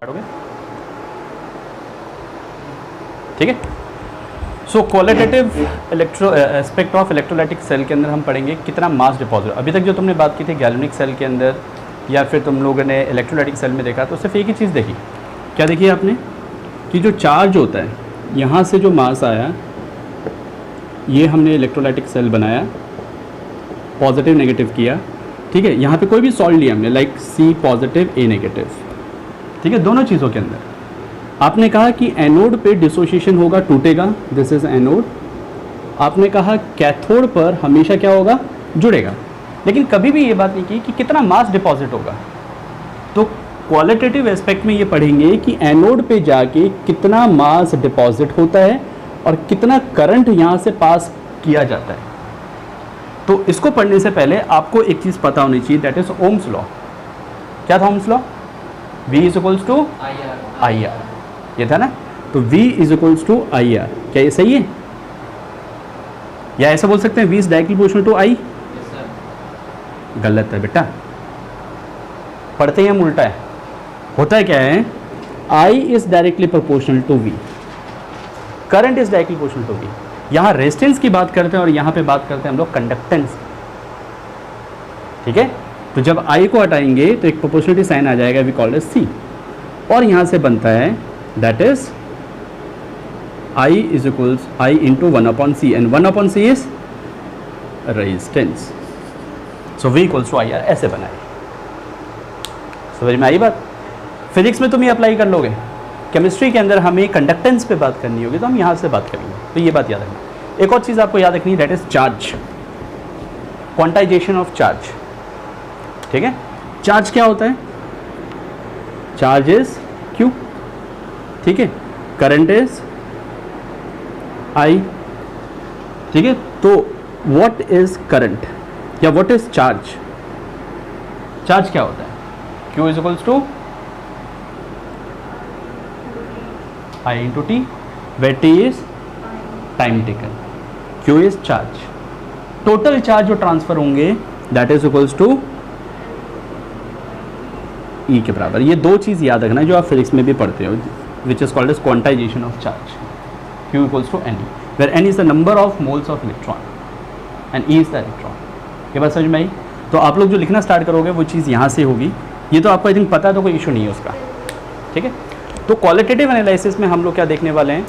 हो गया, ठीक है। So qualitative aspect of electrolytic cell के अंदर हम पढ़ेंगे कितना मास डिपॉजिट। अभी तक जो तुमने बात की थी गैल्वेनिक सेल के अंदर या फिर तुम लोगों ने इलेक्ट्रोलाइटिक सेल में देखा, तो सिर्फ एक ही चीज़ देखी, क्या देखी आपने कि जो चार्ज होता है यहाँ से जो मास आया, ये हमने इलेक्ट्रोलाइटिक सेल बनाया, पॉजिटिव नेगेटिव किया, ठीक है। यहाँ पे कोई भी सॉल्ट लिया हमने, like C positive A negative, ठीक है। दोनों चीज़ों के अंदर आपने कहा कि एनोड पे डिसोसिएशन होगा, टूटेगा, दिस इज एनोड। आपने कहा कैथोड पर हमेशा क्या होगा, जुड़ेगा। लेकिन कभी भी ये बात नहीं की कि कितना मास डिपॉजिट होगा। तो क्वालिटेटिव एस्पेक्ट में ये पढ़ेंगे कि एनोड पे जाके कितना मास डिपॉजिट होता है और कितना करंट यहाँ से पास किया जाता है। तो इसको पढ़ने से पहले आपको एक चीज़ पता होनी चाहिए, दैट इज ओम्स लॉ। क्या था Ohm's law? V is equals to I R, ये था ना। तो V is equals to I R, क्या ये सही है? या ऐसा बोल सकते हैं V is directly proportional to I? गलत है बेटा, पढ़ते ही हम उल्टा है। होता है क्या है, I is directly proportional to V, current is directly proportional to V। यहाँ रेजिस्टेंस की बात करते हैं और यहाँ पे बात करते हैं हम लोग कंडक्टेंस, ठीक है। तो जब I को हटाएंगे तो एक प्रोपोर्शनलिटी साइन आ जाएगा, वी कॉल्ड एज C, और यहाँ से बनता है that is I is equals I into 1/C, and 1/C is resistance. So V equals to IR, ऐसे बना है। समझ में आई बात? फिजिक्स में तुम ये अप्लाई कर लोगे, केमिस्ट्री के अंदर हमें कंडक्टेंस पे बात करनी होगी तो हम यहाँ से बात करेंगे। तो ये बात याद रखना। एक और चीज़ आपको याद रखनी है, that is charge, quantization of charge, ठीक है। चार्ज क्या होता है? चार्ज इज Q, ठीक है। करंट इज I, ठीक है। तो व्हाट इज करंट या व्हाट इज चार्ज? चार्ज क्या होता है? Q is equals to I into T, where T is time taken, Q is charge. Total charge जो ट्रांसफर होंगे that is equals to E के बराबर। ये दो चीज़ याद रखना जो आप फिजिक्स में भी पढ़ते हो, which is called as quantization of charge. Q equals to Ne, where N is the number of moles of electron and E is the electron। ये बात समझ में आई? तो आप लोग जो लिखना स्टार्ट करोगे वो चीज़ यहाँ से होगी। ये तो आपको आई थिंक पता है, तो कोई इशू नहीं है उसका, ठीक है। तो क्वालिटेटिव एनालिसिस में हम लोग क्या देखने वाले हैं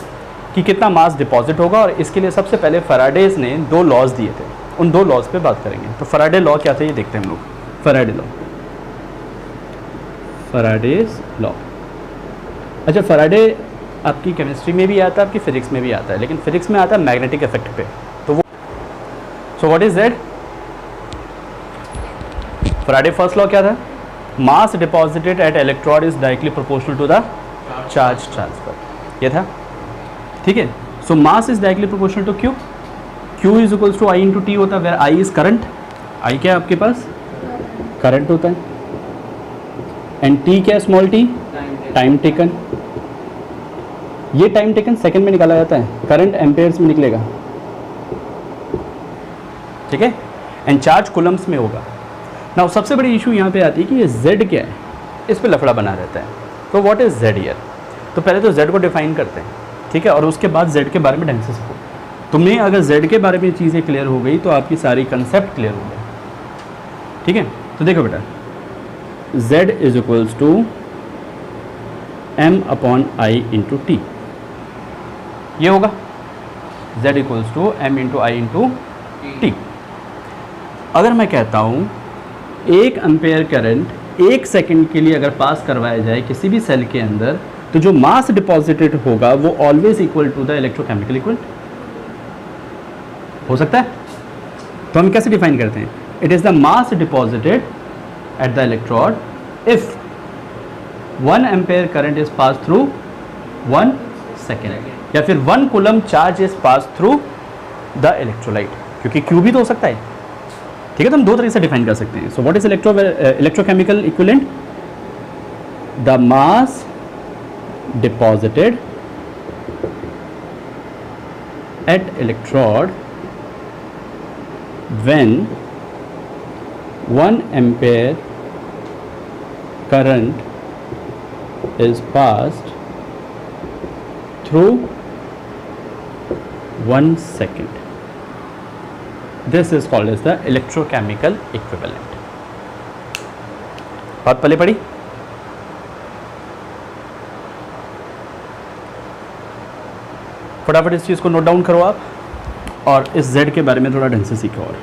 कि कितना मास डिपॉजिट होगा, और इसके लिए सबसे पहले फैराडेज ने दो लॉज दिए थे, उन दो लॉज पे बात करेंगे। तो फैराडे लॉ क्या थे ये देखते हैं हम लोग। Faraday law, Faraday's law. अच्छा, फैराडे आपकी केमिस्ट्री में भी आता है, आपकी फिजिक्स में भी आता है, लेकिन फिजिक्स में आता है मैग्नेटिक इफेक्ट पे। तो वो so what is that? Faraday first law क्या था? Mass deposited at electrode is directly proportional to the charge transfer, ये था, ठीक है। So mass is directly proportional to Q, Q is equals to I into T होता है, where I is current. I क्या है आपके पास? करंट होता है। एंड T क्या है? Small t, time taken. ये टाइम टेकन सेकंड में निकाला जाता है, करंट एम्पेयर्स में निकलेगा, ठीक है। एंड चार्ज कूलम्स में होगा। ना सबसे बड़ी इशू यहाँ पे आती है कि ये Z क्या है, इस पे लफड़ा बना रहता है। तो व्हाट इज Z ईयर? तो पहले तो Z को डिफाइन करते हैं, ठीक है, और उसके बाद Z के बारे में ढंग से सीखो। तुम्हें अगर Z के बारे में चीज़ें क्लियर हो गई तो आपकी सारी कंसेप्ट क्लियर हो गए, ठीक है। तो देखो बेटा, Z is equals to M/I into T, ये होगा Z equals to M into I into T। अगर मैं कहता हूँ 1 एम्पेयर करंट 1 सेकंड के लिए अगर पास करवाया जाए किसी भी सेल के अंदर, तो जो मास डिपॉजिटेड होगा वो always equal to the electrochemical equivalent हो सकता है। तो हम कैसे डिफाइन करते हैं? It is the mass deposited at the electrode if 1 ampere current is pass through 1 second, या फिर 1 coulomb charge is pass through the electrolyte, क्योंकि Q भी तो हो सकता है, ठीक है। तो हम दो तरीके से डिफाइन कर सकते हैं। So what is electrochemical equivalent? The mass deposited at electrode when 1 ampere current is passed through 1 second. This is called as the electrochemical equivalent. बात पहले पढ़ी? फटाफट इस चीज़ को नोट डाउन करो आप, और इस Z के बारे में थोड़ा ढंग से सीखो। और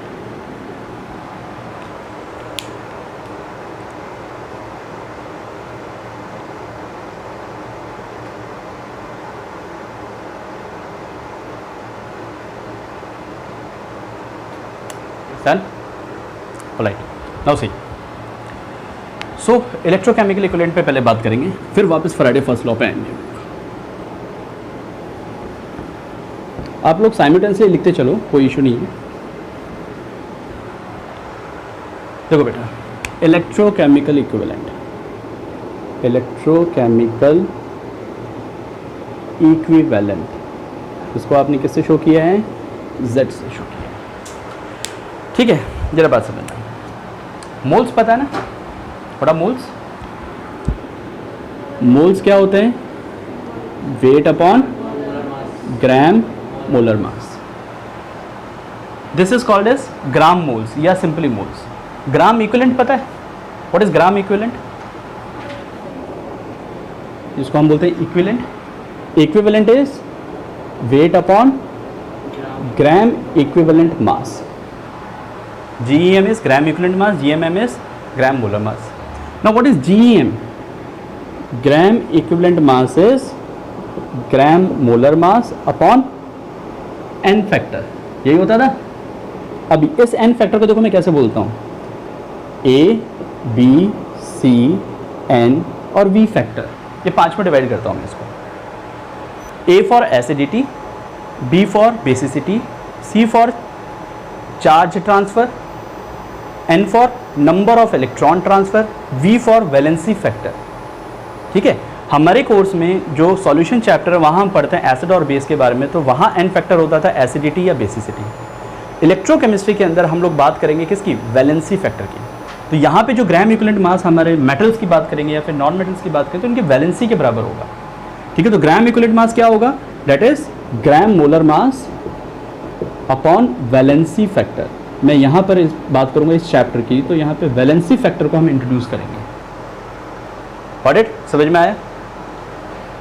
नाउ सी, सो इलेक्ट्रोकेमिकल इक्विवेलेंट पे पहले बात करेंगे, फिर वापस फैराडे फर्स्ट लॉ पे आएंगे। आप लोग साइमल्टेनियसली लिखते चलो, कोई इशू नहीं है। देखो बेटा, इलेक्ट्रोकेमिकल इक्विवेलेंट, इलेक्ट्रोकेमिकल इक्विवेलेंट, इसको आपने किससे शो किया है? Z से शो किया। ठीक है, जरा बात समझना। मोल्स पता है ना? बड़ा मोल्स, मोल्स क्या होते हैं? Weight upon gram molar mass. This is called as gram moles या सिंपली मोल्स। ग्राम इक्विवेलेंट पता है? What is gram equivalent? जिसको हम बोलते हैं equivalent. Equivalent is weight upon gram equivalent mass. GEM is gram equivalent mass, GMM is gram molar mass. Now what is GEM? Gram equivalent mass is gram molar mass upon n factor, यही होता था। अभी इस n factor को देखो मैं कैसे बोलता हूँ, A, B, C, N और V फैक्टर, ये 5 में डिवाइड करता हूँ मैं इसको। A for acidity, B for basicity, C for charge transfer, N for number of electron transfer, V for valency factor. ठीक है, हमारे कोर्स में जो सॉल्यूशन चैप्टर है वहाँ हम पढ़ते हैं एसिड और बेस के बारे में, तो वहाँ N फैक्टर होता था एसिडिटी या बेसिसिटी। इलेक्ट्रोकेमिस्ट्री के अंदर हम लोग बात करेंगे किसकी? वैलेंसी फैक्टर की। तो यहाँ पे जो ग्राम इक्विवेलेंट मास हमारे मेटल्स की बात करेंगे या फिर नॉन मेटल्स की बात करें तो उनकी वैलेंसी के बराबर होगा। ठीक है, तो ग्राम इक्विवेलेंट मास क्या होगा? That is gram molar mass upon valency factor. मैं यहाँ पर इस बात करूँगा इस चैप्टर की, तो यहाँ पे वैलेंसी फैक्टर को हम इंट्रोड्यूस करेंगे। Got it? समझ में आया?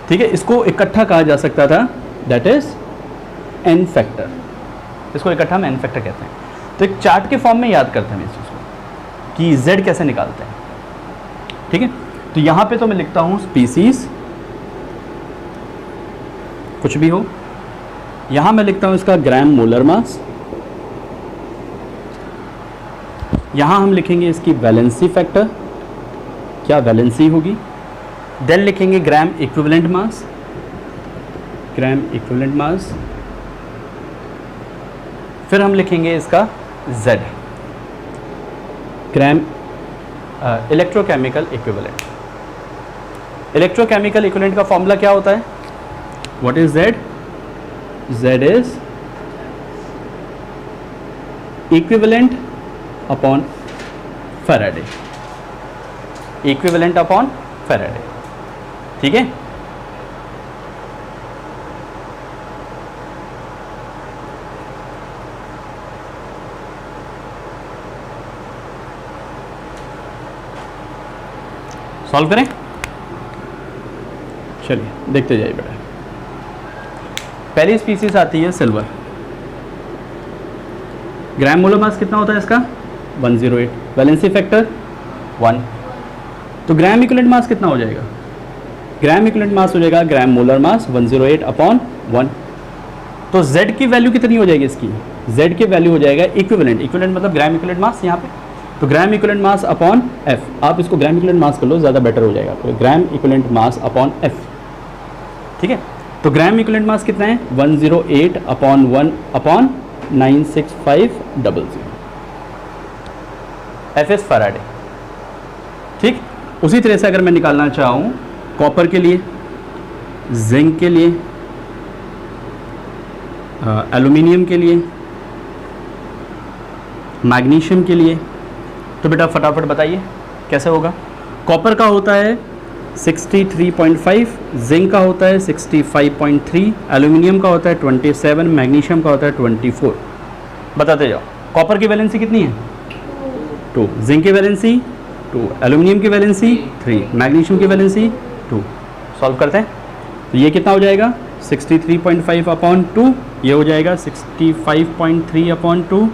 ठीक है, इसको इकट्ठा कहा जा सकता था, दैट इज एन फैक्टर। इसको इकट्ठा हम एन फैक्टर कहते हैं। तो एक चार्ट के फॉर्म में याद करते हैं इस चीज़ को कि Z कैसे निकालते हैं। ठीक है, तो यहाँ पे तो मैं लिखता हूँ स्पीसीज, कुछ भी हो। यहाँ मैं लिखता हूँ इसका ग्राम मोलर मास, यहाँ हम लिखेंगे इसकी वैलेंसी फैक्टर, क्या वैलेंसी होगी। देन लिखेंगे ग्राम इक्विवेलेंट मास, ग्राम इक्विवेलेंट मास। फिर हम लिखेंगे इसका Z, ग्राम इलेक्ट्रोकेमिकल इक्विवेलेंट। इलेक्ट्रोकेमिकल इक्विवेलेंट का फॉर्मूला क्या होता है? What is Z? Z is equivalent upon Faraday, equivalent upon Faraday. ठीक है, सॉल्व करें। चलिए देखते जाइए बेटा। पहली स्पीसीज आती है सिल्वर। ग्राम मोलर मास कितना होता है इसका? 108। Valency factor 1। तो ग्राम इक्विवेलेंट मास कितना हो जाएगा? ग्राम इक्विवेलेंट मास हो जाएगा ग्राम मोलर मास 108 अपॉन 1। तो Z की वैल्यू कितनी हो जाएगी इसकी? Z की वैल्यू हो जाएगा इक्विवेलेंट, इक्विवेलेंट मतलब ग्राम इक्विवेलेंट मास यहाँ पे, तो ग्राम इक्विवेलेंट मास अपॉन F। आप इसको ग्राम इक्विवेलेंट मास कर लो, ज़्यादा बेटर हो जाएगा। तो ग्राम इक्विवेलेंट मास अपॉन F। ठीक है, तो ग्राम इक्विवेलेंट मास कितना है? 108 upon 1 upon 96500। F is Faraday. ठीक, उसी तरह से अगर मैं निकालना चाहूँ कॉपर के लिए, जिंक के लिए, एल्यूमिनियम के लिए, मैग्नीशियम के लिए, तो बेटा फटाफट बताइए कैसे होगा। कॉपर का होता है 63.5, जिंक का होता है 65.3, एल्यूमिनियम का होता है 27, मैग्नीशियम का होता है 24। बताते जाओ। कॉपर की वैलेंसी कितनी है? 2, जिंक की वैलेंसी 2, एल्यूमिनियम की वैलेंसी 3, मैग्नीशियम की वैलेंसी 2। सॉल्व करते हैं तो ये कितना हो जाएगा 63.5 अपॉन 2, ये हो जाएगा 65.3 अपॉन 2,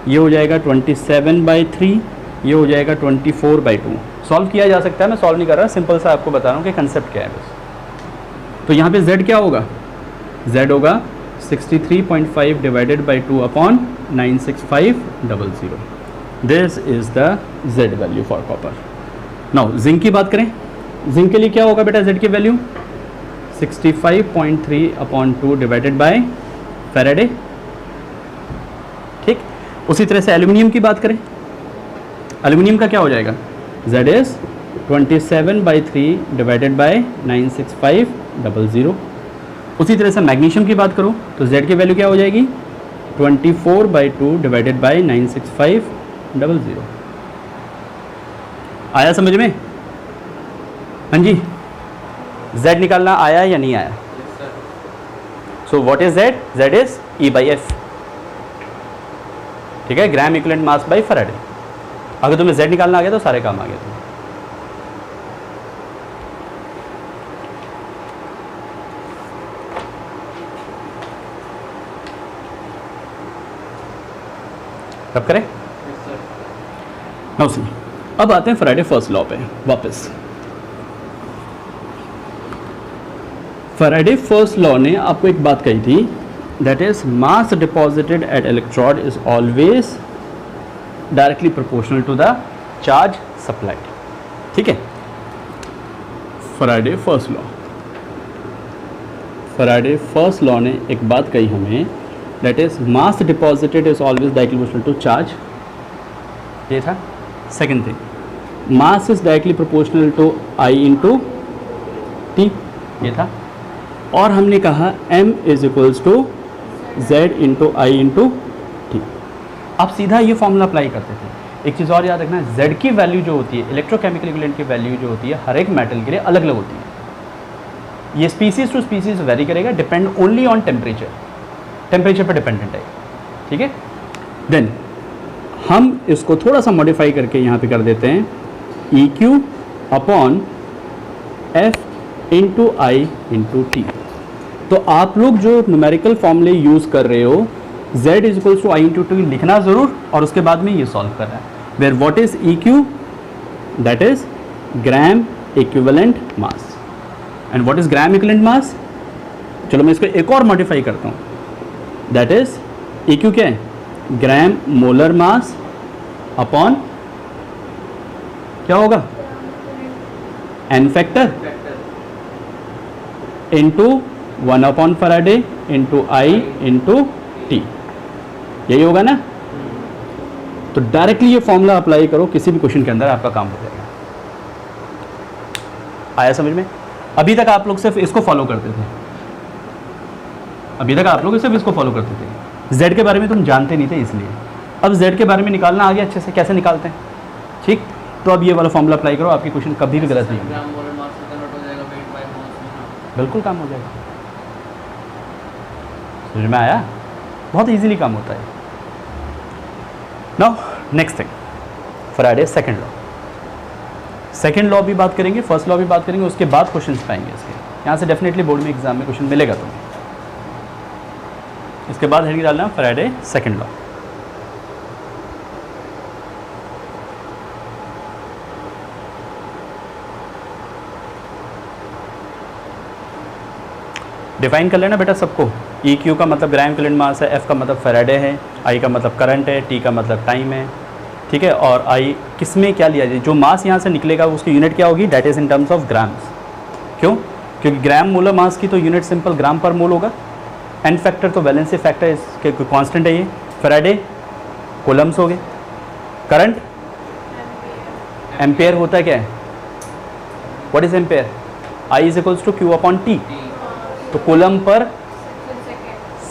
ये हो जाएगा 27/3, ये हो जाएगा 24/2। सॉल्व किया जा सकता है, मैं सॉल्व नहीं कर रहा, सिंपल सा आपको बता रहा हूँ कि कंसेप्ट क्या है बस। तो यहाँ पे z क्या होगा? z होगा 63.5 divided by 2 upon 96500। This is the z value for copper. Now zinc की बात करें, जिंक के लिए क्या होगा बेटा z की value? 65.3 upon 2 divided by Faraday. ठीक, उसी तरह से एल्यूमिनियम की बात करें, एल्यूमिनियम का क्या हो जाएगा? z is 27/3 divided by 96500। उसी तरह से मैग्नीशियम की बात करो तो z की वैल्यू क्या हो जाएगी? 24/2 डिवाइडेड बाय 96500। आया समझ में? हाँ जी, z निकालना आया या नहीं आया? सो what is z? z is E/F। ठीक है, ग्राम इक्विवेलेंट मास बाय फैराडे। अगर तुम्हें z निकालना आ गया तो सारे काम आ गया तुम्हें। तब करें नाउ सी। अब आते हैं फैराडे फर्स्ट लॉ पे वापस। फैराडे फर्स्ट लॉ ने आपको एक बात कही थी, that is mass deposited at electrode is always directly proportional to the charge supplied. ठीक है, Faraday first law, Faraday first law ने एक बात कही हमें, that is mass deposited is always directly proportional to charge. ये था second thing, mass is directly proportional to I into T, ये था। और हमने कहा m is equals to z into I into T. आप सीधा ये फॉर्मूला अप्लाई करते थे। एक चीज़ और याद रखना, z की वैल्यू जो होती है, इलेक्ट्रोकेमिकल इक्विवेलेंट की वैल्यू जो होती है, हर एक मेटल के लिए अलग अलग होती है। ये स्पीसीज टू स्पीसीज वेरी करेगा, depend only on temperature, temperature पर डिपेंडेंट है। ठीक है, देन हम इसको थोड़ा सा मॉडिफाई करके यहाँ पे कर देते हैं EQ upon F into I into T. तो आप लोग जो न्यूमेरिकल फॉर्मूले यूज़ कर रहे हो, z is equals to I into T लिखना ज़रूर, और उसके बाद में ये सॉल्व करना है। Where what is EQ? That is gram equivalent mass. And what is gram equivalent mass? चलो मैं इसको एक और मॉडिफाई करता हूँ, दैट इज EQ क्या है? ग्राम मोलर मास अपॉन क्या होगा? N factor into 1 upon Faraday into I into T. यही होगा ना? तो डायरेक्टली ये फॉर्मूला अप्लाई करो किसी भी क्वेश्चन के अंदर, आपका काम हो जाएगा। आया समझ में? अभी तक आप लोग सिर्फ इसको फॉलो करते थे, अभी तक आप लोग सिर्फ इसको फॉलो करते थे, z के बारे में तुम जानते नहीं थे इसलिए। अब z के बारे में निकालना आ गया अच्छे से, कैसे निकालते हैं। ठीक, तो अब ये वाला फॉर्मूला अप्लाई करो, आपकी क्वेश्चन कभी भी गलत नहीं होगा, बिल्कुल काम हो जाएगा। समझ में आया? बहुत इजीली काम होता है। Now next thing, Faraday second law. Second law भी बात करेंगे, फर्स्ट लॉ भी बात करेंगे, उसके बाद क्वेश्चंस पाएंगे इसके। यहाँ से डेफिनेटली बोर्ड में एग्जाम में क्वेश्चन मिलेगा तुम्हें। इसके बाद हेडिंग डालना फैराडे सेकंड लॉ। डिफाइन कर लेना बेटा सबको। EQ का मतलब ग्राम इक्विवेलेंट मास है, F का मतलब फैराडे है, I का मतलब करंट है, T का मतलब टाइम है। ठीक है, और I किस में क्या लिया जाए, जो मास यहाँ से निकलेगा उसकी यूनिट क्या होगी? That is in terms of grams. क्यों? क्योंकि ग्राम मोलर मास की तो यूनिट सिंपल ग्राम पर मोल होगा। एन फैक्टर तो वैलेंसी फैक्टर इसके कांस्टेंट है ये। फैराडे कूलम्स हो गए। करंट एम्पेयर होता है क्या है? What is ampere? I is equals to Q upon T। तो कूलम पर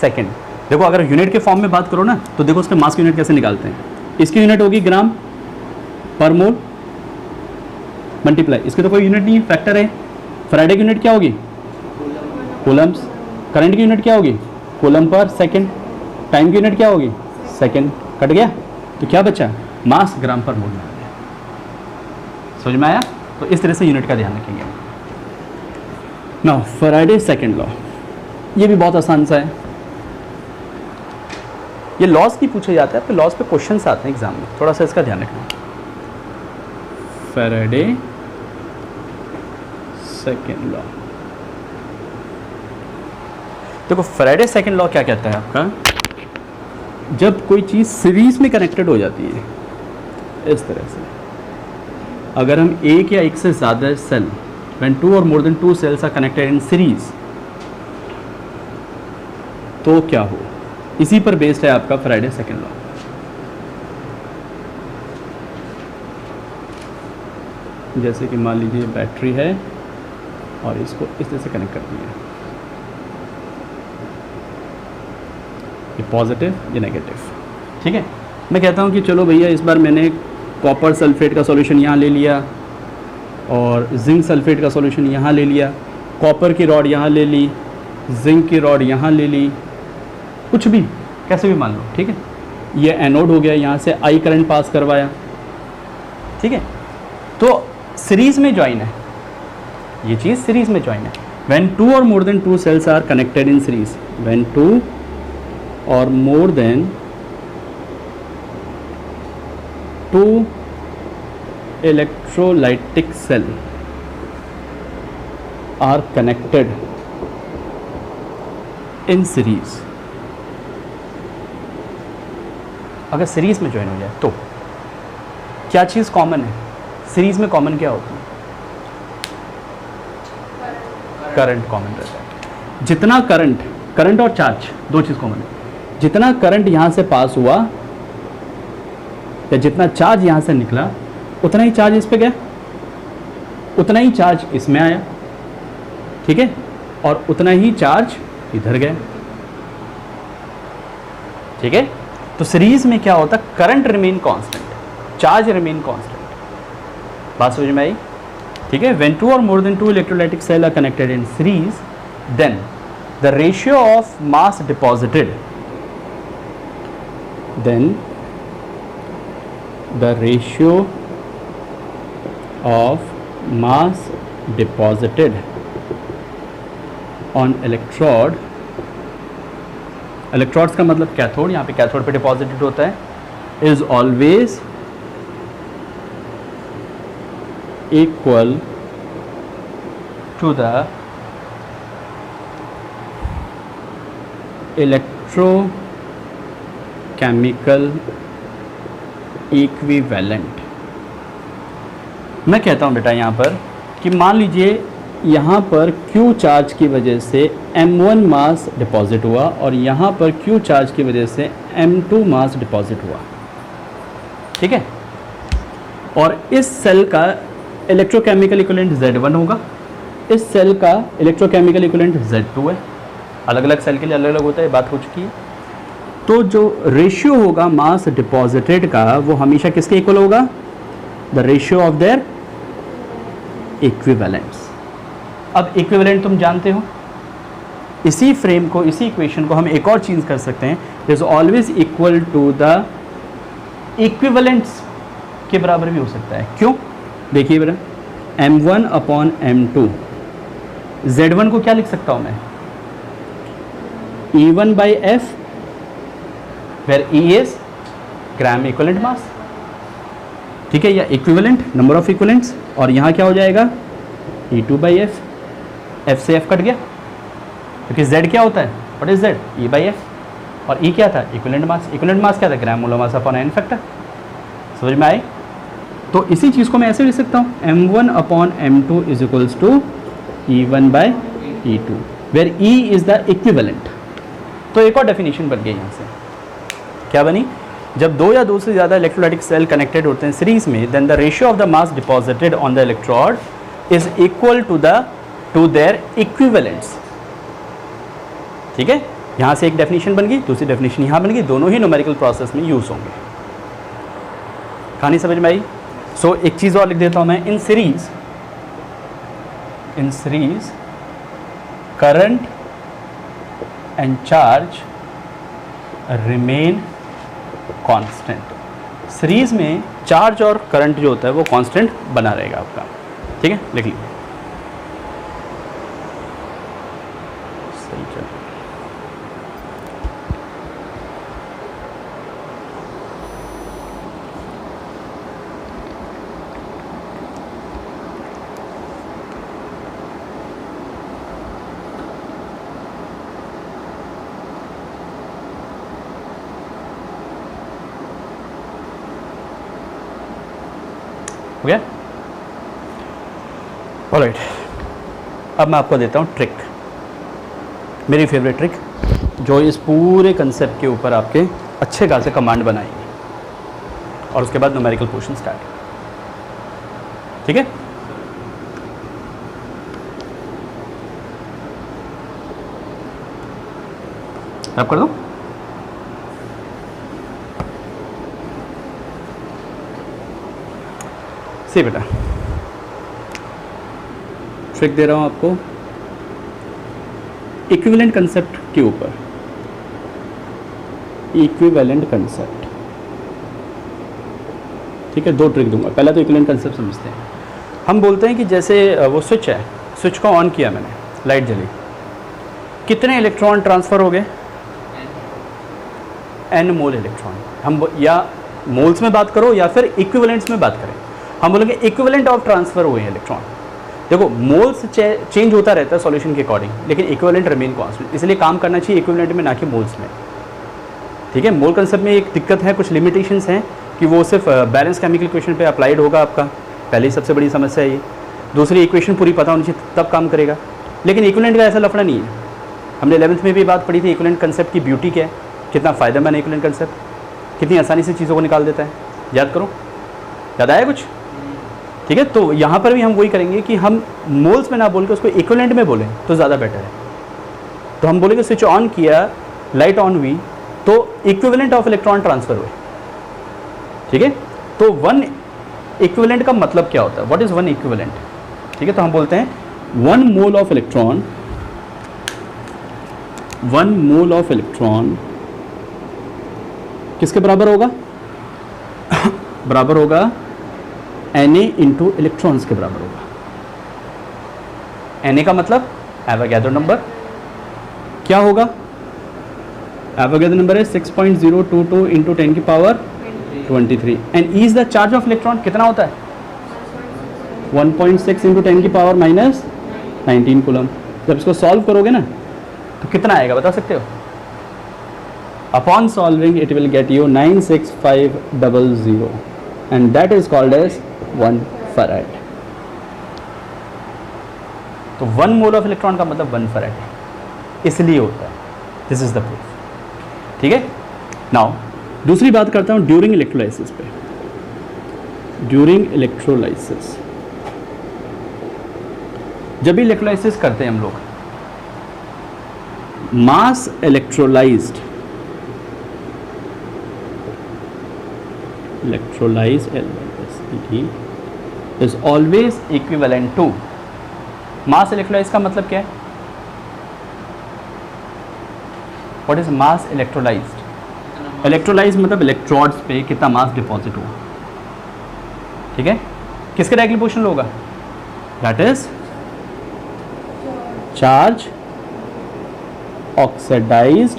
सेकंड। देखो अगर यूनिट के फॉर्म में बात करो ना, तो देखो उसके मास की यूनिट कैसे निकालते हैं। इसकी यूनिट होगी ग्राम पर मोल, मल्टीप्लाई, इसकी तो कोई यूनिट नहीं, फैक्टर है। फैराडे की यूनिट क्या होगी? कूलम्स। करंट की यूनिट क्या होगी? कूलम पर सेकंड। टाइम की यूनिट क्या होगी? सेकंड। कट गया, तो क्या बचा? मास ग्राम पर मोल में आ गया। समझ में आया? तो इस तरह से यूनिट का ध्यान रखेंगे। नाउ फैराडे सेकंड लॉ, ये भी बहुत आसान सा है। ये लॉस की पूछा जाता है, आपके लॉस पे क्वेश्चंस आते हैं एग्जाम में, थोड़ा सा इसका ध्यान रखना। फैराडे सेकंड लॉ, देखो फैराडे सेकंड लॉ क्या कहता है आपका, जब कोई चीज़ सीरीज में कनेक्टेड हो जाती है इस तरह से, अगर हम एक या एक से ज़्यादा cell, when 2 or more than 2 cells are connected in series, तो क्या हो, इसी पर बेस्ड है आपका फैराडे सेकंड लॉ। जैसे कि मान लीजिए बैटरी है और इसको इस तरह से कनेक्ट कर दिया, ये पॉजिटिव ये नेगेटिव, ठीक है। मैं कहता हूँ कि चलो भैया इस बार मैंने कॉपर सल्फेट का सॉल्यूशन यहाँ ले लिया और जिंक सल्फेट का सॉल्यूशन यहाँ ले लिया, कॉपर की रॉड यहाँ ले ली, जिंक की रॉड यहाँ ले ली, कुछ भी कैसे भी मान लो, ठीक है। ये एनोड हो गया, यहाँ से आई करंट पास करवाया, ठीक है। तो सीरीज में ज्वाइन है, ये चीज़ सीरीज में ज्वाइन है। When 2 or more than 2 cells are connected in series, when 2 or more than 2 electrolytic cell are connected in series, अगर सीरीज में ज्वाइन हो जाए तो क्या चीज़ कॉमन है? सीरीज में कॉमन क्या होता है? करंट कॉमन रहता है। जितना करंट और चार्ज दो चीज़ कॉमन है। जितना करंट यहाँ से पास हुआ या जितना चार्ज यहाँ से निकला, उतना ही चार्ज इस पे गया, उतना ही चार्ज इसमें आया, ठीक है, और उतना ही चार्ज इधर गया, ठीक है। तो सीरीज में क्या होता है? Current remain constant, charge remain constant. बात समझ में आई? ठीक है। When 2 or more than 2 electrolytic cells are connected in series, then the ratio of mass deposited, then the ratio of mass deposited on electrode, electrodes का मतलब cathode, यहाँ पे cathode पे डिपॉजिटेड होता है, is always equal to the electrochemical equivalent। मैं कहता हूँ बेटा यहाँ पर कि मान लीजिए यहाँ पर Q चार्ज की वजह से M1 मास डिपॉजिट हुआ और यहाँ पर Q चार्ज की वजह से M2 मास डिपॉजिट हुआ, ठीक है। और इस सेल का इलेक्ट्रोकेमिकल इक्विवेलेंट Z1 होगा, इस सेल का इलेक्ट्रोकेमिकल इक्विवेलेंट Z2 है। अलग अलग सेल के लिए अलग अलग होता है, बात हो चुकी है। तो जो रेशियो होगा मास डिपॉजिटेड का, वो हमेशा किसके इक्वल होगा? The ratio of their equivalents. अब इक्विवेलेंट तुम जानते हो, इसी फ्रेम को, इसी इक्वेशन को हम एक और चेंज कर सकते हैं, is always equal to the equivalents के बराबर भी हो सकता है। क्यों? देखिए बेटा, M1 अपॉन M2, Z1 को क्या लिख सकता हूं मैं? E1 by F, where E is gram equivalent mass, ठीक है, या इक्विवेलेंट नंबर ऑफ इक्विवेलेंट्स। और यहाँ क्या हो जाएगा? E2 बाई F, F से F कट गया, क्योंकि Z क्या होता है? What is Z? E by F, और E क्या था? Equivalent mass. इक्विवेलेंट मास क्या था? ग्राम molar mass upon n factor. समझ में आए? तो इसी चीज़ को मैं ऐसे लिख सकता हूँ, M1 upon M2 is equals to E1 by E2, where E is the equivalent. तो एक और डेफिनेशन बन गई यहाँ से, क्या बनी? जब दो या दो से ज़्यादा इलेक्ट्रोलाइटिक सेल कनेक्टेड होते हैं सीरीज में, then the ratio of the mass deposited on the electrode is equal to their equivalents, ठीक है। यहाँ से एक डेफिनेशन बन गई, दूसरी डेफिनेशन यहाँ बन गई, दोनों ही न्यूमेरिकल प्रोसेस में यूज़ होंगे। कहानी समझ में आई? सो एक चीज़ और लिख देता हूँ मैं, in series in series current and charge remain constant. Series में चार्ज और करंट जो होता है वो कांस्टेंट बना रहेगा आपका, ठीक है, लिख लीजिए। सही चल हो गया। ऑलराइट, अब मैं आपको देता हूँ ट्रिक, मेरी फेवरेट ट्रिक, जो इस पूरे कंसेप्ट के ऊपर आपके अच्छे खासे कमांड बनाएगी और उसके बाद न्यूमेरिकल पोर्शन स्टार्ट, ठीक है। आप कर दो। सी बेटा, ट्रिक दे रहा हूं आपको इक्विवेलेंट कंसेप्ट के ऊपर। इक्विवेलेंट कंसेप्ट, ठीक है, दो ट्रिक दूंगा। पहला तो इक्विवेलेंट कंसेप्ट समझते हैं। हम बोलते हैं कि जैसे वो स्विच है, स्विच को ऑन किया मैंने, लाइट जली, कितने इलेक्ट्रॉन ट्रांसफ़र हो गए? n मोल इलेक्ट्रॉन। हम या मोल्स में बात करो या फिर इक्विवेलेंट्स में बात करें, हम बोलेंगे इक्विवेलेंट ऑफ ट्रांसफ़र हुए हैं इलेक्ट्रॉन। देखो मोल्स चेंज होता रहता है सॉल्यूशन के अकॉर्डिंग, लेकिन इक्विवेलेंट रिमेन कांस्टेंट, इसलिए काम करना चाहिए इक्विवेलेंट में, ना कि मोल्स में, ठीक है। मोल कंसेप्ट में एक दिक्कत है, कुछ लिमिटेशंस हैं कि वो सिर्फ बैलेंस केमिकल इक्वेशन पे अप्लाइड होगा आपका, पहली सबसे बड़ी समस्या है ये। दूसरी, इक्वेशन पूरी पता होनी चाहिए तब काम करेगा, लेकिन इक्विवेलेंट का ऐसा लफड़ा नहीं है। हमने 11th में भी बात पढ़ी थी, इक्विवेलेंट कंसेप्ट की ब्यूटी क्या है, कितना फ़ायदेमंद है इक्विवेलेंट कंसेप्ट, कितनी आसानी से चीज़ों को निकाल देता है। याद करो, याद आया कुछ? ठीक है, तो यहाँ पर भी हम वही करेंगे कि हम मोल्स में ना बोल के उसको इक्विवेलेंट में बोलें तो ज़्यादा बेटर है। तो हम बोलेंगे स्विच ऑन किया, लाइट ऑन हुई, तो इक्विवेलेंट ऑफ इलेक्ट्रॉन ट्रांसफ़र हुए, ठीक है। तो वन इक्विवेलेंट का मतलब क्या होता है? What is one equivalent? ठीक है, तो हम बोलते हैं 1 mole of electron, 1 mole of electron किसके बराबर होगा? बराबर होगा Na इंटू इलेक्ट्रॉन्स के बराबर होगा। Na का मतलब एवोगैड्रो नंबर, क्या होगा? एवोगैड्रो नंबर है 6.022 इंटू 10 की power 23, and E is the charge of electron, कितना होता है? 1.6 इंटू 10 की पावर माइनस 19 कूलम। जब इसको सॉल्व करोगे ना तो कितना आएगा बता सकते हो? Upon solving it will get you 96500, and that is called as 1 farad। तो 1 मोल ऑफ इलेक्ट्रॉन का मतलब 1 farad है, इसलिए होता है। दिस इज द प्रूफ, ठीक है। नाउ दूसरी बात करता हूं ड्यूरिंग इलेक्ट्रोलाइसिस पे। ड्यूरिंग इलेक्ट्रोलाइसिस, जब भी इलेक्ट्रोलाइसिस करते हैं हम लोग, मास electrolysed, electrolyzed is always equivalent to mass electrolyzed का मतलब क्या है? What is mass electrolyzed? Electrolyzed मतलब इलेक्ट्रोड्स पे कितना मास डिपॉजिट हुआ, ठीक है। किसके डायरेक्टली पोर्शनल होगा? That is charge oxidised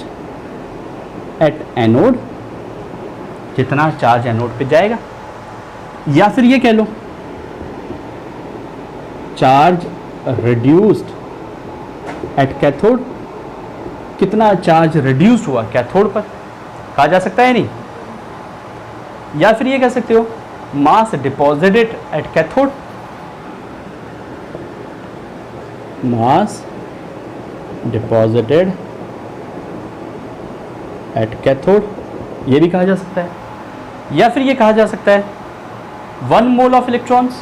at anode, जितना चार्ज एनोड पे जाएगा, या फिर ये कह लो चार्ज रिड्यूस्ड एट कैथोड, कितना चार्ज रिड्यूस्ड हुआ कैथोड पर, कहा जा सकता है नहीं। या फिर ये कह सकते हो mass deposited at cathode, mass deposited at cathode, ये भी कहा जा सकता है। या फिर ये कहा जा सकता है 1 मोल ऑफ इलेक्ट्रॉन्स,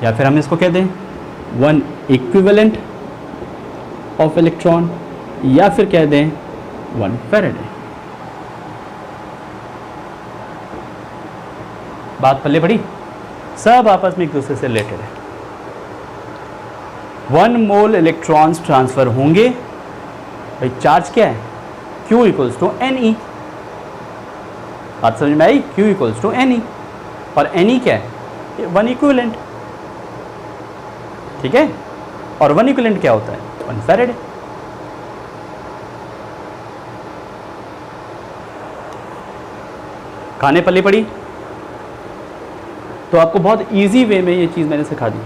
या फिर हम इसको कह दें 1 इक्विवेलेंट ऑफ इलेक्ट्रॉन, या फिर कह दें 1 फैराडे। बात पल्ले पड़ी, सब आपस में एक दूसरे से रिलेटेड है। 1 मोल इलेक्ट्रॉन्स ट्रांसफर होंगे, भाई चार्ज क्या है, Q इक्वल्स टू Ne। बात समझ में आई, Q इक्वल्स टू Ne, और Ne क्या है, 1 इक्विवेलेंट, ठीक है। और 1 इक्विवेलेंट क्या होता है, 1 फैरेड। खाने पल्ले पड़ी, तो आपको बहुत इजी वे में ये चीज़ मैंने सिखा दी।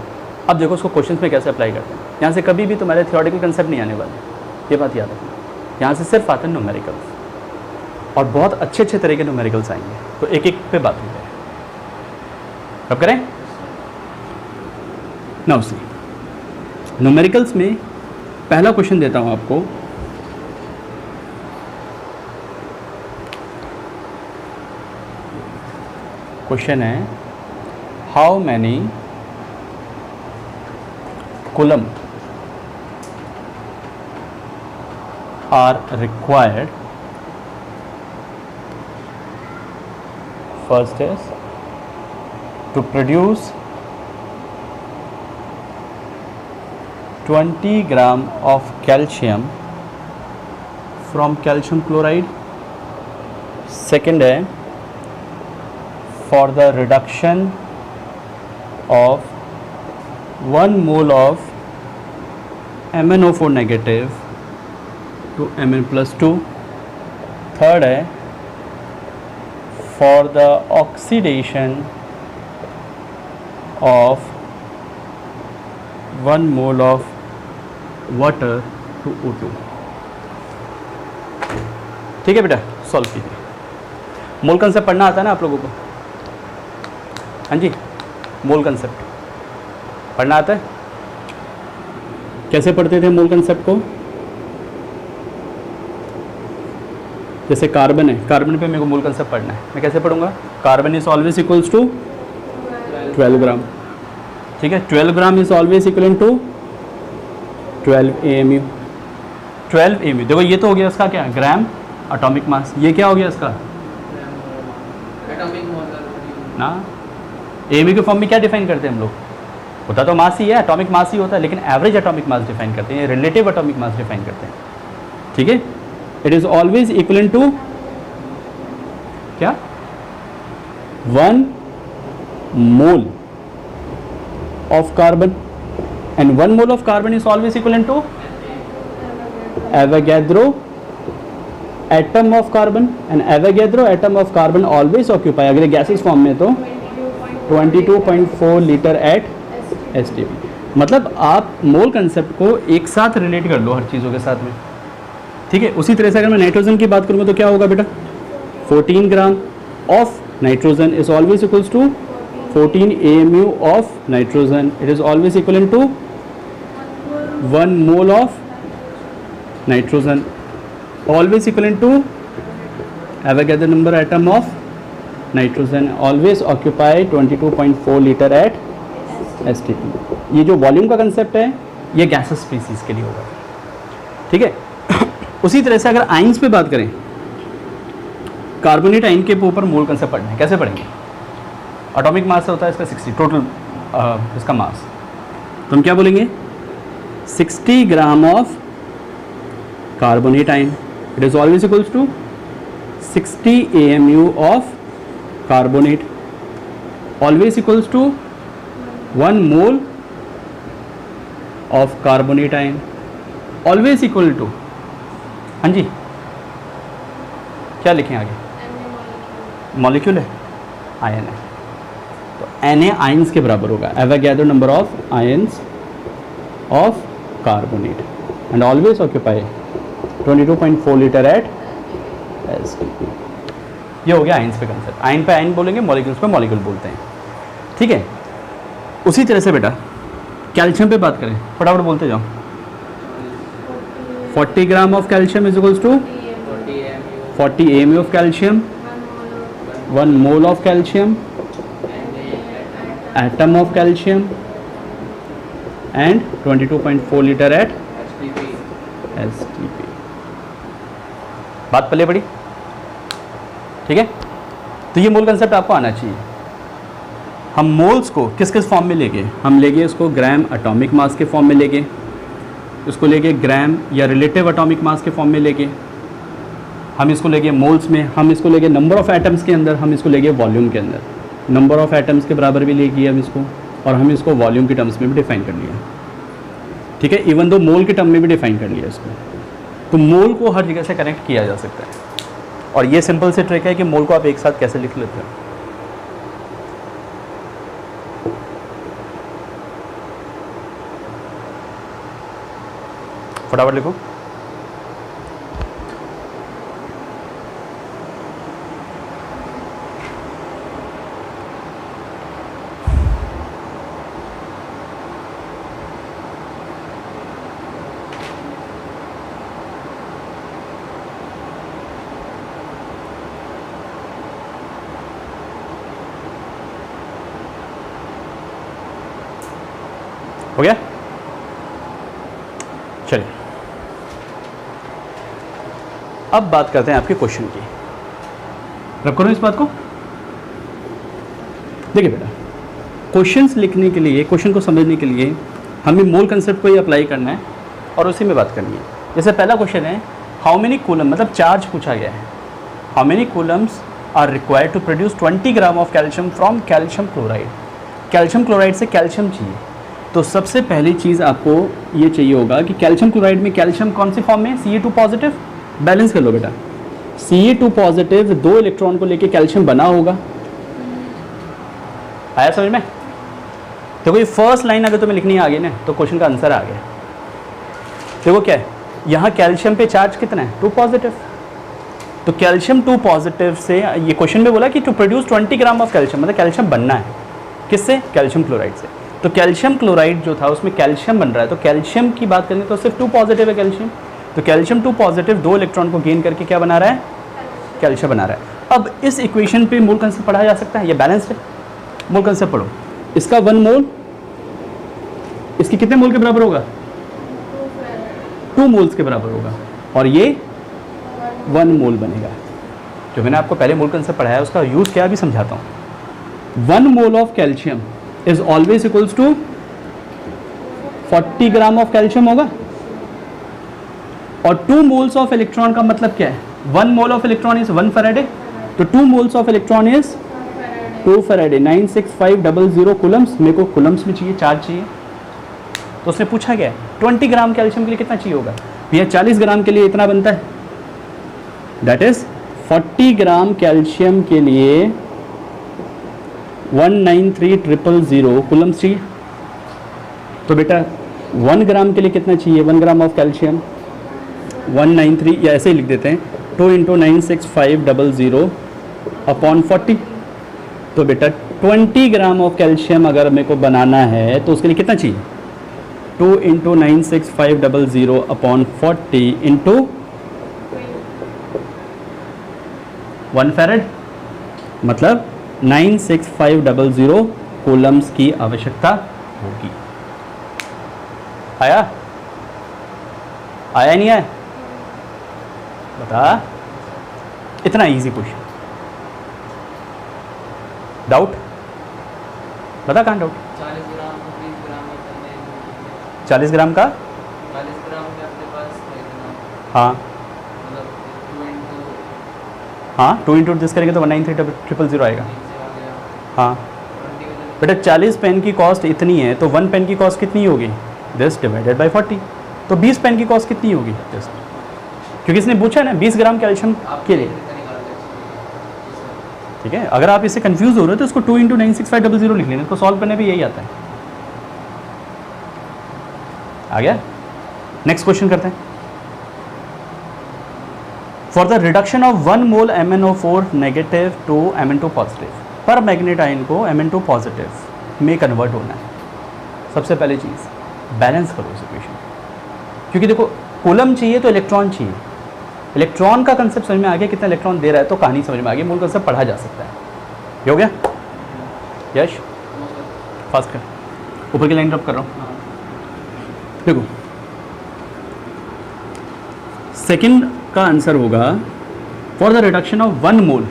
अब देखो उसको क्वेश्चंस में कैसे अप्लाई करते हैं। यहाँ से कभी भी तुम्हारे थियोरेटिकल कंसेप्ट नहीं आने वाले, ये बात याद रखना। यहाँ से सिर्फ आते हैं न्यूमेरिकल्स, और बहुत अच्छे अच्छे तरह के न्यूमेरिकल्स आएंगे। तो एक एक पे बात करें, अब करें नाउ सी। न्यूमेरिकल्स में पहला क्वेश्चन देता हूँ आपको। क्वेश्चन है, how many coulomb are required, first is to produce 20 gram of calcium from calcium chloride, second है for the reduction of 1 mole of MnO4 negative to Mn+2, third है for the oxidation of 1 mole of water to O2। ठीक है बेटा, solve कीजिए। मोल concept पढ़ना आता है ना आप लोगों को? हाँ जी, मोल कंसेप्ट पढ़ना आता है? कैसे पढ़ते थे मोल कंसेप्ट को? जैसे कार्बन है, कार्बन पे मेरे को मोल कंसेप्ट पढ़ना है, मैं कैसे पढ़ूंगा? Carbon is always equals to 12 gram, ठीक है। 12 gram is always equal to 12 AMU। 12 AMU, देखो ये तो हो गया इसका क्या, ग्राम एटॉमिक मास। ये क्या हो गया इसका, एटॉमिक ना। AMU के फॉर्म में क्या डिफाइन करते हैं हम लोग? होता तो मास ही है, एटॉमिक मास ही होता है, लेकिन एवरेज एटॉमिक मास डिफाइन करते हैं, रिलेटिव एटॉमिक मास डिफाइन करते हैं, ठीक है। It is always equal to क्या, 1 mole of carbon, and 1 mole of carbon is always equal to Avogadro atom of carbon, and Avogadro atom of carbon always occupy, अगर gases form में तो 22.4 litre at STP। मतलब आप मोल concept को एक साथ relate कर लो हर चीज़ों के साथ में, ठीक है। उसी तरह से अगर मैं नाइट्रोजन की बात करूँगा तो क्या होगा बेटा, 14 gram of nitrogen is always equals to 14 AMU of nitrogen. It is always equal to 1 mole of nitrogen, always equivalent to Avogadro number atom of nitrogen, always occupy 22.4 liter at STP। ये जो volume का concept है ये gases species के लिए होगा, ठीक है। उसी तरह से अगर आइंस पे बात करें, कार्बोनेट आइन के ऊपर मोल कंसेप्ट पढ़ना है, कैसे पढ़ेंगे? एटॉमिक मास होता है इसका 60 टोटल इसका मास, तो हम क्या बोलेंगे, 60 gram of carbonate ion, it is always equals to 60 AMU of carbonate, always equals to 1 mole of carbonate ion, always equal to, हाँ जी क्या लिखें आगे, मॉलिक्यूल है, आयन है, तो Na आयंस के बराबर होगा, Avogadro number of ions of carbonate, and always occupy 22.4 litre at STP। ये हो गया आइंस पे कंसेप्ट। आइन पे आइन बोलेंगे, मॉलिक्यूल्स पे मॉलिक्यूल बोलते हैं, ठीक है। उसी तरह से बेटा कैल्शियम पे बात करें, फटाफट बोलते जाओ। 40 gram of calcium is equals to 40 AMU of calcium, 1 mole of calcium, atom of calcium, and 22.4 litre at STP। बात पल्ले पड़ी, ठीक है। तो ये मूल कंसेप्ट आपको आना चाहिए, हम मोल्स को किस किस फॉर्म में लेंगे, हम लेंगे इसको ग्राम एटॉमिक मास के फॉर्म में लेंगे, इसको लेंगे ग्राम या रिलेटिव एटॉमिक मास के फॉर्म में लेंगे, हम इसको लेंगे मोल्स में, हम इसको लेंगे नंबर ऑफ़ एटम्स के अंदर, हम इसको लेंगे वॉल्यूम के अंदर। नंबर ऑफ़ एटम्स के बराबर भी लेंगे हम इसको, और हम इसको वॉल्यूम की टर्म्स में भी डिफाइन कर लिया, ठीक है। इवन दो मोल के टर्म में भी डिफाइन कर लिया इसको। तो मोल को हर जगह से कनेक्ट किया जा सकता है, और ये सिंपल से ट्रिक है कि मोल को आप एक साथ कैसे लिख लेते हो। फटाफट लिखो। हो गया? चलिए अब बात करते हैं आपके क्वेश्चन की। रब करो इस बात को। देखिए बेटा, क्वेश्चंस लिखने के लिए, क्वेश्चन को समझने के लिए हमें मोल कंसेप्ट को ही अप्लाई करना है और उसी में बात करनी है। जैसे पहला क्वेश्चन है हाउ मेनी कूलम, मतलब चार्ज पूछा गया है, how many coulombs are required to produce 20 gram of calcium from calcium chloride. Calcium chloride से कैल्शियम चाहिए, तो सबसे पहली चीज़ आपको ये चाहिए होगा कि कैल्शियम क्लोराइड में कैल्शियम कौन सी फॉर्म में है, Ca2 पॉजिटिव। बैलेंस कर लो बेटा, Ca2 पॉजिटिव 2 इलेक्ट्रॉन को लेके कैल्शियम बना होगा। आया समझ में? देखो ये फर्स्ट लाइन अगर तुम्हें लिखनी आ गई ना तो क्वेश्चन का आंसर आ गया। देखो क्या है, यहाँ कैल्शियम पे चार्ज कितना है, 2 पॉजिटिव। तो कैल्शियम 2 पॉजिटिव से ये क्वेश्चन में बोला कि to produce 20 gram of calcium, मतलब कैल्शियम बनना है किससे, कैल्शियम क्लोराइड से। तो कैल्शियम क्लोराइड जो था उसमें कैल्शियम बन रहा है, तो कैल्शियम की बात करेंगे तो सिर्फ 2 पॉजिटिव है कैल्शियम। तो कैल्शियम 2 पॉजिटिव 2 इलेक्ट्रॉन को गेन करके क्या बना रहा है, कैल्शियम बना रहा है। अब इस इक्वेशन पे मोल कंसेप्ट पढ़ा जा सकता है, ये बैलेंस्ड है। मोल कंसेप्ट पढ़ो, इसका 1 मोल इसके कितने मोल के बराबर होगा, 2 मोल्स के बराबर होगा, और ये 1 मोल बनेगा। जो मैंने आपको पहले मोल कंसेप्ट पढ़ाया उसका यूज़ क्या अभी समझाता हूँ। 1 mole of calcium is always equals to 40 gram of calcium होगा, और 2 मोल्स ऑफ इलेक्ट्रॉन का मतलब क्या है, 1 mole of electron is 1 Faraday, तो 2 moles of electron is 2 Faraday. 96500 Coulomb's, मेरे को कूलम्स में चाहिए, चार्ज चाहिए। तो उसने पूछा गया 20 ग्राम कैल्शियम के लिए कितना चाहिए होगा, भैया 40 ग्राम के लिए इतना बनता है, दैट इज 40 ग्राम कैल्शियम के लिए 193000 कूलम्स चाहिए। तो बेटा 1 ग्राम के लिए कितना चाहिए, 1 ग्राम ऑफ कैल्शियम 193, या ऐसे ही लिख देते हैं 2 × 96500 अपॉन 40। तो बेटा 20 ग्राम ऑफ कैल्शियम अगर मेरे को बनाना है तो उसके लिए कितना चाहिए, 2 × 96500 अपॉन 40 इंटू 1 फैरेड, मतलब 96500 कूलम्स की आवश्यकता होगी। आया नहीं आया, बता। इतना इजी क्वेश्चन, डाउट बता, कहाँ डाउट। 40 ग्राम को 20 ग्राम में करने, 40 ग्राम का 40 ग्राम के अपने पास है इतना, हाँ मतलब 2 into हाँ 2 इंटू दिस करेंगे तो 193000 आएगा। नीचे आ गया हाँ 20 बेटा 40 पेन की कॉस्ट इतनी है तो 1 पेन की कॉस्ट कितनी होगी, दिस डिवाइडेड बाई 40, तो 20 पेन की कॉस्ट कितनी होगी जस्ट, क्योंकि इसने पूछा है ना 20 ग्राम कैल्शियम के लिए। ठीक है, अगर आप इससे कंफ्यूज हो रहे हो तो इसको 2 × 96500 लिख लेना, इसको सॉल्व करने भी यही आता है। आ गया, नेक्स्ट क्वेश्चन करते हैं। For the reduction of 1 mole MnO4 negative to Mn2 positive, पर मैग्नेट आयन को Mn2 पॉजिटिव में कन्वर्ट होना है। सबसे पहली चीज़ बैलेंस करो इस इक्वेशन, क्योंकि देखो कूलम चाहिए तो इलेक्ट्रॉन चाहिए। इलेक्ट्रॉन का कंसेप्ट समझ में आ गया, कितना इलेक्ट्रॉन दे रहा है तो कहानी समझ में आ गई, मूल कंसेप्ट पढ़ा जा सकता है। ये हो गया यश, फास्ट कर, ऊपर की लाइन ड्रॉप कर रहा हूँ। देखो सेकंड का आंसर होगा for the reduction of 1 mole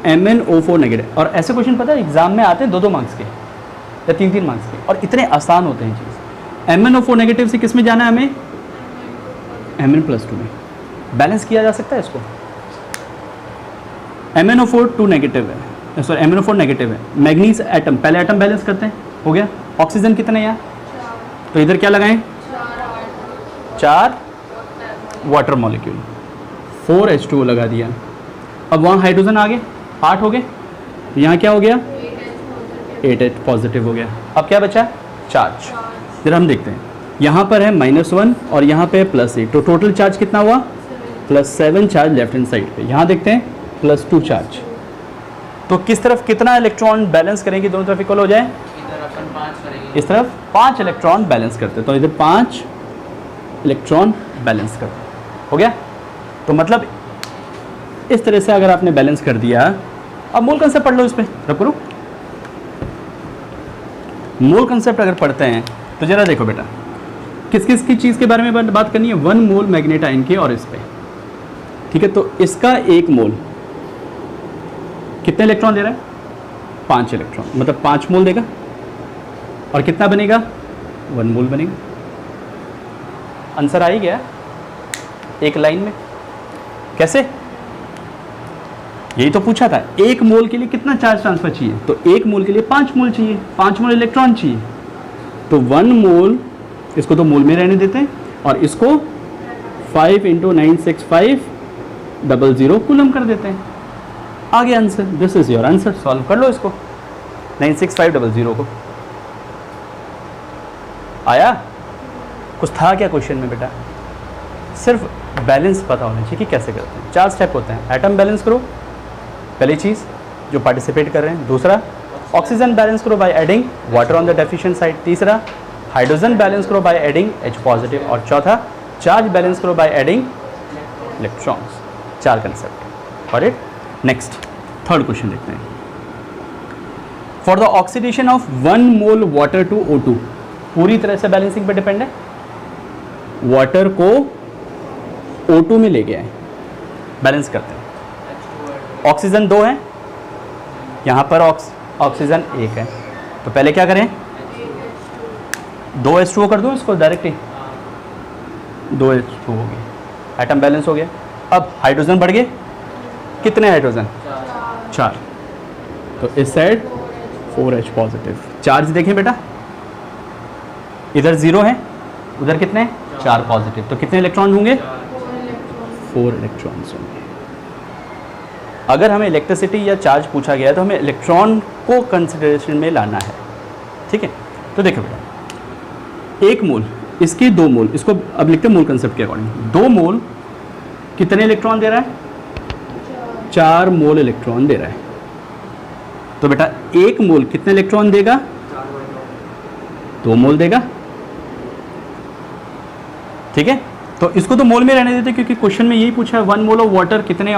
MnO4 negative. और ऐसे क्वेश्चन पता है एग्जाम में आते हैं 2-2 मार्क्स के या 3-3 मार्क्स के, और इतने आसान होते हैं चीज़। MnO4 नेगेटिव से किस में जाना है हमें? Mn+2 में। बैलेंस किया जा सकता है इसको। MnO4 2 नेगेटिव है, सॉरी MnO4 नेगेटिव है। मैग्नीज एटम, पहले एटम बैलेंस करते हैं, हो गया। ऑक्सीजन कितने हैं यहाँ? तो इधर क्या लगाएं? 4 वाटर मॉलिक्यूल, 4 H2O लगा दिया। अब वहाँ हाइड्रोजन आ गए, 8 हो गए। यहाँ क्या हो गया? 8H पॉजिटिव हो गया। अब क्या बचा? चार्ज। जरा हम देखते हैं, यहाँ पर है -1 और यहाँ पे है +8, तो टोटल चार्ज कितना हुआ? +7 चार्ज लेफ्ट हैंड साइड पे। यहाँ देखते हैं +2 चार्ज। तो किस तरफ कितना इलेक्ट्रॉन बैलेंस करेंगे? दोनों तरफ इक्वल हो जाए। इधर अपन 5 करेंगे, इस तरफ 5 इलेक्ट्रॉन बैलेंस करते हैं, तो इधर 5 इलेक्ट्रॉन बैलेंस करते हैं, हो गया। तो मतलब इस तरह से अगर आपने बैलेंस कर दिया, अब मोल कंसेप्ट पढ़ लो इस पर, रब करो। मोल कंसेप्ट अगर पढ़ते हैं तो जरा देखो बेटा, किस किस की चीज़ के बारे में बात करनी है? 1 मोल मैग्नेट आयन के और इस पे, ठीक है। तो इसका 1 मोल कितने इलेक्ट्रॉन दे रहा है? 5 इलेक्ट्रॉन, मतलब 5 मोल देगा। और कितना बनेगा? 1 मोल बनेगा। आंसर आ ही गया एक लाइन में। कैसे? यही तो पूछा था, 1 मोल के लिए कितना चार्ज ट्रांसफर चाहिए? तो 1 मोल के लिए 5 मोल चाहिए, 5 मोल इलेक्ट्रॉन चाहिए। तो 1 मोल, इसको तो मोल में रहने देते हैं, और इसको 5 × 96500 कूलम कर देते हैं। आ गया answer. This is your answer. Solve कर लो इसको, 96500 को। आया? कुछ था क्या क्वेश्चन में बेटा? सिर्फ बैलेंस पता होना चाहिए कि कैसे करते हैं। 4 स्टेप होते हैं। एटम बैलेंस करो, पहली चीज़ जो पार्टिसिपेट कर रहे हैं। दूसरा, ऑक्सीजन बैलेंस करो by adding water on the deficient side. तीसरा, हाइड्रोजन बैलेंस करो बाय एडिंग H पॉजिटिव। और चौथा, चार्ज बैलेंस करो बाय एडिंग इलेक्ट्रॉन्स। 4 कंसेप्ट। और इट नेक्स्ट थर्ड क्वेश्चन देखते हैं। For the oxidation of 1 mole water to O2, पूरी तरह से बैलेंसिंग पे डिपेंड है। वाटर को O2 में ले गया है, बैलेंस करते हैं। ऑक्सीजन 2 है, यहाँ पर ऑक्सीजन 1 है, तो पहले क्या करें? 2 H2O कर दूँ इसको डायरेक्टली, 2 H2O हो गया, एटम बैलेंस हो गया। अब हाइड्रोजन बढ़ गए, कितने हाइड्रोजन? 4, तो इस साइड 4H पॉजिटिव। चार्ज देखें बेटा, इधर 0 है, उधर कितने? 4 पॉजिटिव, तो कितने इलेक्ट्रॉन होंगे? 4 इलेक्ट्रॉन्स होंगे। अगर हमें इलेक्ट्रिसिटी या चार्ज पूछा गया तो हमें इलेक्ट्रॉन को कंसिडरेशन में लाना है, ठीक है। तो देखो बेटा, 1 मोल, इसके 2 मोल, इसको अब लिखते हैं मोल कंसेप्ट के अकॉर्डिंग। 2 मोल कितने इलेक्ट्रॉन दे रहा है? 4 मोल इलेक्ट्रॉन दे रहा है। तो बेटा 1 मोल कितने इलेक्ट्रॉन देगा? 2 मोल देगा, ठीक है। तो इसको तो मोल में रहने देते, क्योंकि क्वेश्चन में यही पूछा है 1 मोल ऑफ वाटर कितने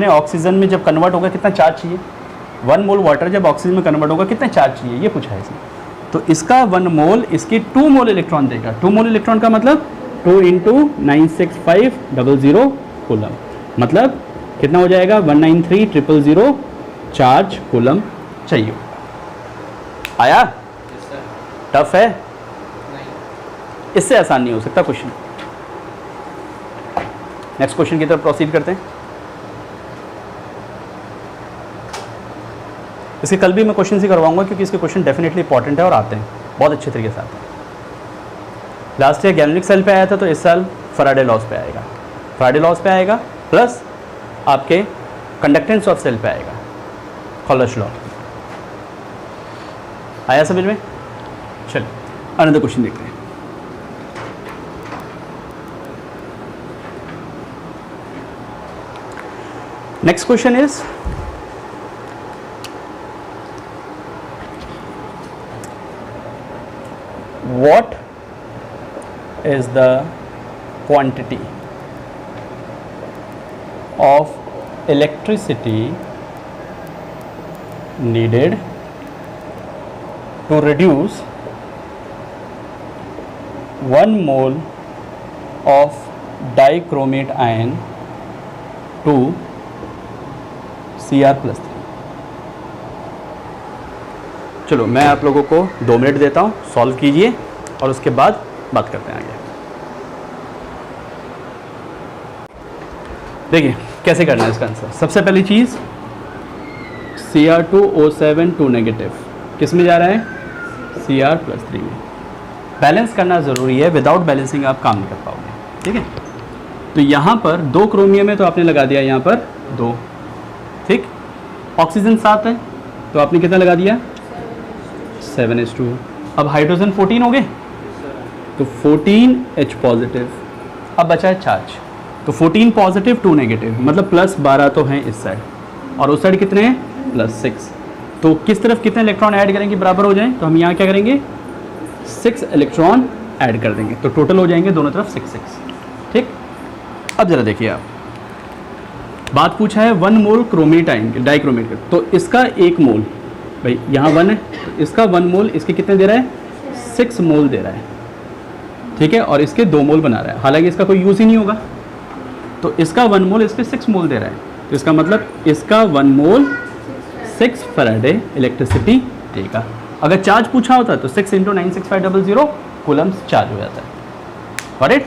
ऑक्सीजन में जब कन्वर्ट होगा कितना चार्ज चाहिए। 1 मोल वाटर जब ऑक्सीजन में कन्वर्ट होगा कितना चार्ज चाहिए, ये पूछा है इसने। तो इसका 1 मोल इसकी 2 मोल इलेक्ट्रॉन देगा। 2 मोल इलेक्ट्रॉन का मतलब 2 × 96500 कूलम, मतलब कितना हो जाएगा? 193,000 चार्ज कूलम चाहिए। आया? टफ है, इससे आसान नहीं हो सकता क्वेश्चन। नेक्स्ट क्वेश्चन की तरफ प्रोसीड करते हैं। इसके कल भी मैं क्वेश्चन ही करवाऊंगा, क्योंकि इसके क्वेश्चन डेफिनेटली इंपॉर्टेंट है और आते हैं बहुत अच्छे तरीके से आते हैं। लास्ट ईयर गैल्वेनिक सेल पे आया था, तो इस साल फैराडे लॉज पे आएगा। फैराडे लॉज पे आएगा प्लस आपके कंडक्टेंस ऑफ सेल पे आएगा, कॉलश लॉ। आया समझ में? चलिए अनदर क्वेश्चन देखते हैं। Next question is, what is the quantity of electricity needed to reduce 1 mole of dichromate ion to Cr+3। चलो मैं आप लोगों को 2 मिनट देता हूँ, सॉल्व कीजिए और उसके बाद बात करते हैं आगे। देखिए कैसे करना है इसका आंसर। सबसे पहली चीज़ Cr2O7 2 नेगेटिव किस में जा रहा है? Cr+3 में। बैलेंस करना ज़रूरी है, विदाउट बैलेंसिंग आप काम नहीं कर पाओगे, ठीक है। तो यहाँ पर 2 क्रोमियम है तो आपने लगा दिया यहाँ पर 2, ठीक। ऑक्सीजन 7 है तो आपने कितना लगा दिया? 7s2। अब हाइड्रोजन 14 हो गए तो 14H पॉजिटिव। अब बचा है चार्ज, तो 14 पॉजिटिव 2 नेगेटिव, मतलब +12 तो हैं इस साइड और उस साइड कितने हैं? +6। तो किस तरफ कितने इलेक्ट्रॉन ऐड करेंगे बराबर हो जाएं? तो हम यहाँ क्या करेंगे? 6 इलेक्ट्रॉन ऐड कर देंगे, तो टोटल हो जाएंगे दोनों तरफ 6 6, ठीक। अब ज़रा देखिए आप, बात पूछा है 1 मोल क्रोमेटाइन डाइक्रोमेट का, तो इसका 1 मोल, भाई यहाँ 1 है तो इसका 1 मोल इसके कितने दे रहा है? 6 मोल दे रहा है, ठीक है। और इसके 2 मोल बना रहा है, हालांकि इसका कोई यूज़ ही नहीं होगा। तो इसका 1 मोल इसके 6 मोल दे रहा है, तो इसका मतलब इसका 1 मोल 6 फैराडे इलेक्ट्रिसिटी देगा। अगर चार्ज पूछा होता तो 6 × 96500 कूलम्स चार्ज हो जाता है। Got it?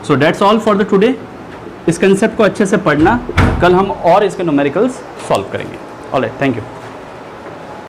So that's all for the today. इस कंसेप्ट को अच्छे से पढ़ना, कल हम और इसके न्यूमेरिकल्स सॉल्व करेंगे। Alright, thank you.